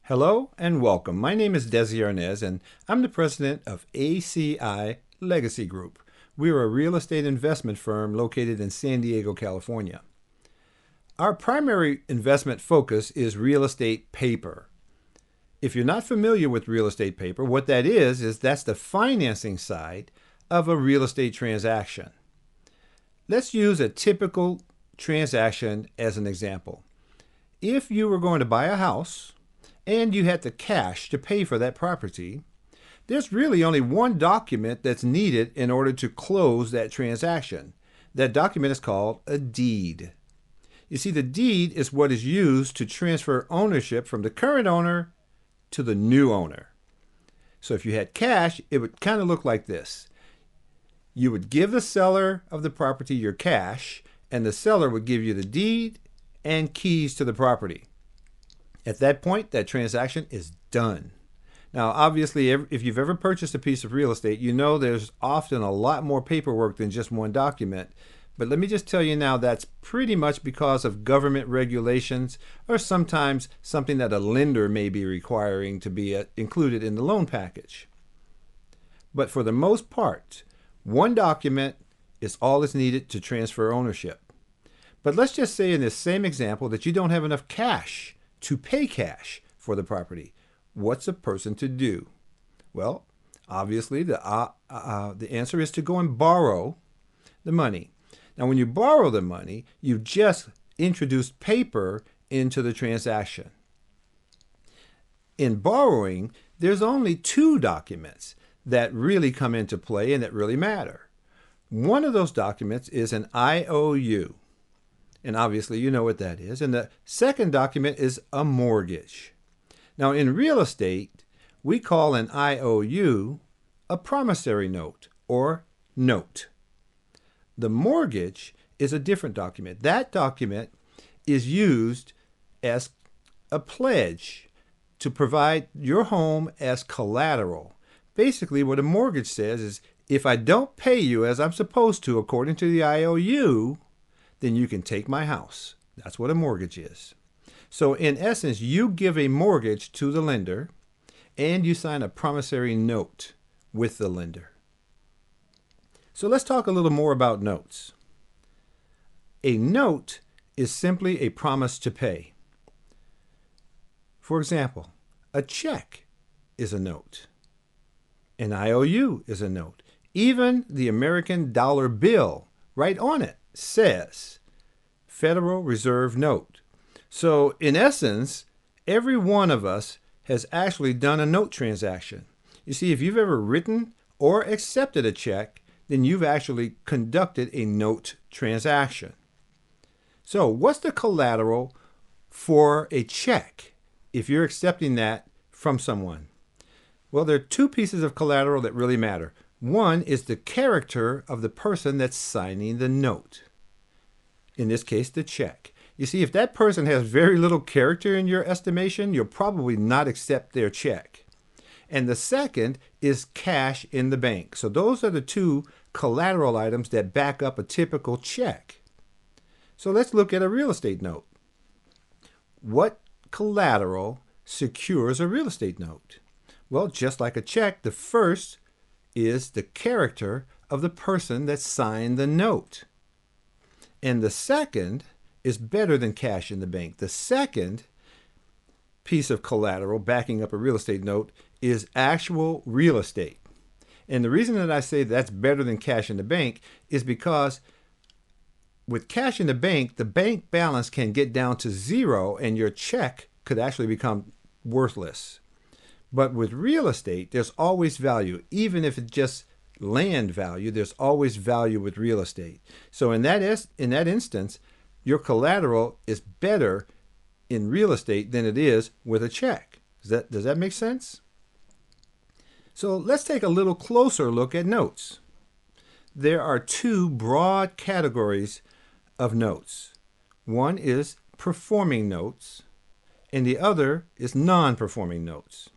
Hello and welcome. My name is Desi Arnaz, and I'm the president of ACI Legacy Group. We are a real estate investment firm located in San Diego, California. Our primary investment focus is real estate paper. If you're not familiar with real estate paper, what that is that's the financing side of a real estate transaction. Let's use a typical transaction as an example. If you were going to buy a house and you had the cash to pay for that property, there's really only one document that's needed in order to close that transaction. That document is called a deed. You see, the deed is what is used to transfer ownership from the current owner to the new owner. So if you had cash, it would kind of look like this. You would give the seller of the property your cash, and the seller would give you the deed and keys to the property. At that point, that transaction is done. Now, obviously, if you've ever purchased a piece of real estate, you know there's often a lot more paperwork than just one document. But let me just tell you now, that's pretty much because of government regulations or sometimes something that a lender may be requiring to be included in the loan package. But for the most part, one document is all that's needed to transfer ownership. But let's just say in this same example that you don't have enough cash to pay cash for the property. What's a person to do? Well, obviously the answer is to go and borrow the money. Now, when you borrow the money, you've just introduced paper into the transaction. In borrowing, there's only two documents that really come into play and that really matter. One of those documents is an IOU. And obviously you know what that is. And the second document is a mortgage. Now, in real estate, we call an IOU a promissory note or note. The mortgage is a different document. That document is used as a pledge to provide your home as collateral. Basically, what a mortgage says is, if I don't pay you as I'm supposed to according to the IOU, then you can take my house. That's what a mortgage is. So in essence, you give a mortgage to the lender and you sign a promissory note with the lender. So let's talk a little more about notes. A note is simply a promise to pay. For example, a check is a note. An IOU is a note. Even the American dollar bill, right on it, says Federal Reserve Note. So in essence, every one of us has actually done a note transaction. You see, if you've ever written or accepted a check, then you've actually conducted a note transaction. So what's the collateral for a check if you're accepting that from someone? Well, there are two pieces of collateral that really matter. One is the character of the person that's signing the note. In this case, the check. You see, if that person has very little character in your estimation, you'll probably not accept their check. And the second is cash in the bank. So those are the two collateral items that back up a typical check. So let's look at a real estate note. What collateral secures a real estate note? Well, just like a check, the first is the character of the person that signed the note. And the second is better than cash in the bank. The second piece of collateral backing up a real estate note is actual real estate. And the reason that I say that's better than cash in the bank is because with cash in the bank balance can get down to zero and your check could actually become worthless. But with real estate, there's always value. Even if it's just land value, there's always value with real estate. So in that instance, your collateral is better in real estate than it is with a check. Does that make sense? So let's take a little closer look at notes. There are two broad categories of notes. One is performing notes, and the other is non-performing notes.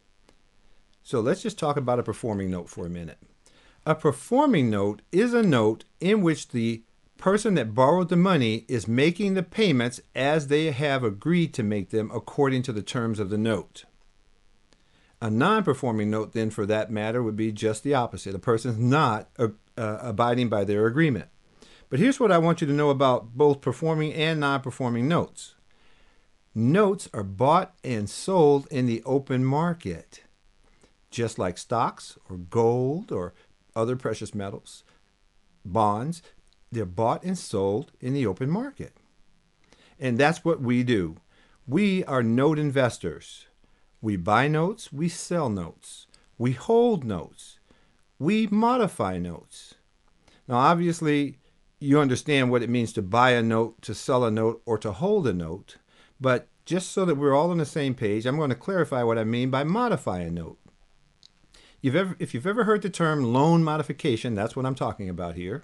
So let's just talk about a performing note for a minute. A performing note is a note in which the person that borrowed the money is making the payments as they have agreed to make them according to the terms of the note. A non-performing note, then, for that matter, would be just the opposite. A person's not abiding by their agreement. But here's what I want you to know about both performing and non-performing notes. Notes are bought and sold in the open market, just like stocks or gold or other precious metals, bonds. They're bought and sold in the open market. And that's what we do. We are note investors. We buy notes, we sell notes, we hold notes, we modify notes. Now, obviously, you understand what it means to buy a note, to sell a note, or to hold a note. But just so that we're all on the same page, I'm going to clarify what I mean by modify a note. If you've ever heard the term loan modification, that's what I'm talking about here.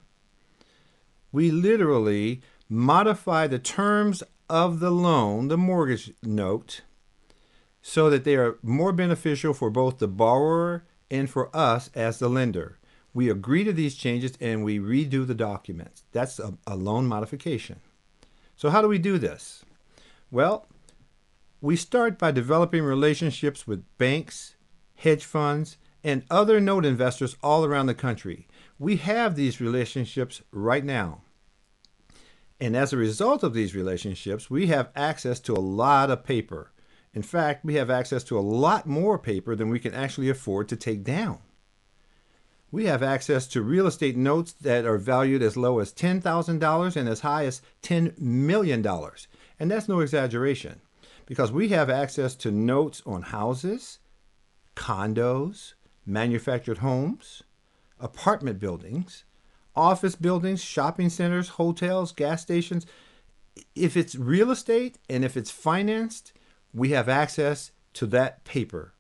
We literally modify the terms of the loan, the mortgage note, so that they are more beneficial for both the borrower and for us as the lender. We agree to these changes and we redo the documents. That's a loan modification. So how do we do this? Well, we start by developing relationships with banks, hedge funds, and other note investors all around the country. We have these relationships right now. And as a result of these relationships, we have access to a lot of paper. In fact, we have access to a lot more paper than we can actually afford to take down. We have access to real estate notes that are valued as low as $10,000 and as high as $10 million. And that's no exaggeration, because we have access to notes on houses, condos, manufactured homes, apartment buildings, office buildings, shopping centers, hotels, gas stations. If it's real estate and if it's financed, we have access to that paper.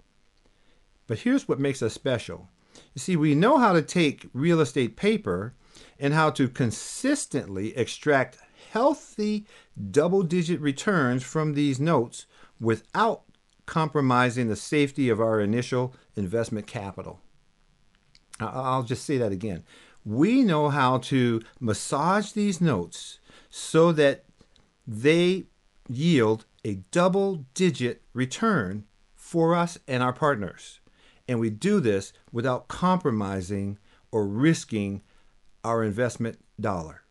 But here's what makes us special. You see, we know how to take real estate paper and how to consistently extract healthy double-digit returns from these notes without compromising the safety of our initial investment capital. I'll just say that again. We know how to massage these notes so that they yield a double-digit return for us and our partners. And we do this without compromising or risking our investment dollar.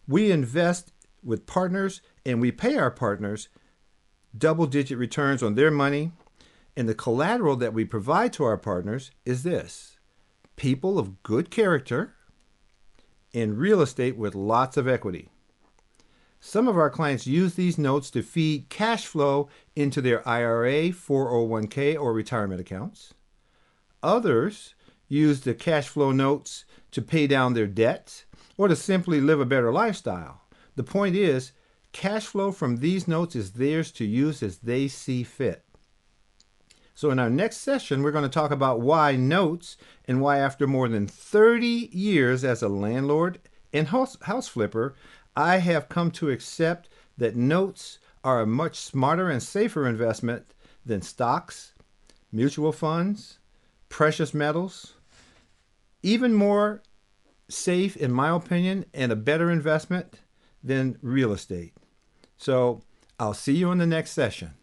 We invest with partners and we pay our partners double-digit returns on their money. And the collateral that we provide to our partners is this: people of good character in real estate with lots of equity. Some of our clients use these notes to feed cash flow into their IRA, 401k, or retirement accounts. Others use the cash flow notes to pay down their debt or to simply live a better lifestyle. The point is, cash flow from these notes is theirs to use as they see fit. So in our next session, we're going to talk about why notes and why after more than 30 years as a landlord and house flipper, I have come to accept that notes are a much smarter and safer investment than stocks, mutual funds, precious metals, even more safe, in my opinion, and a better investment than real estate. So I'll see you in the next session.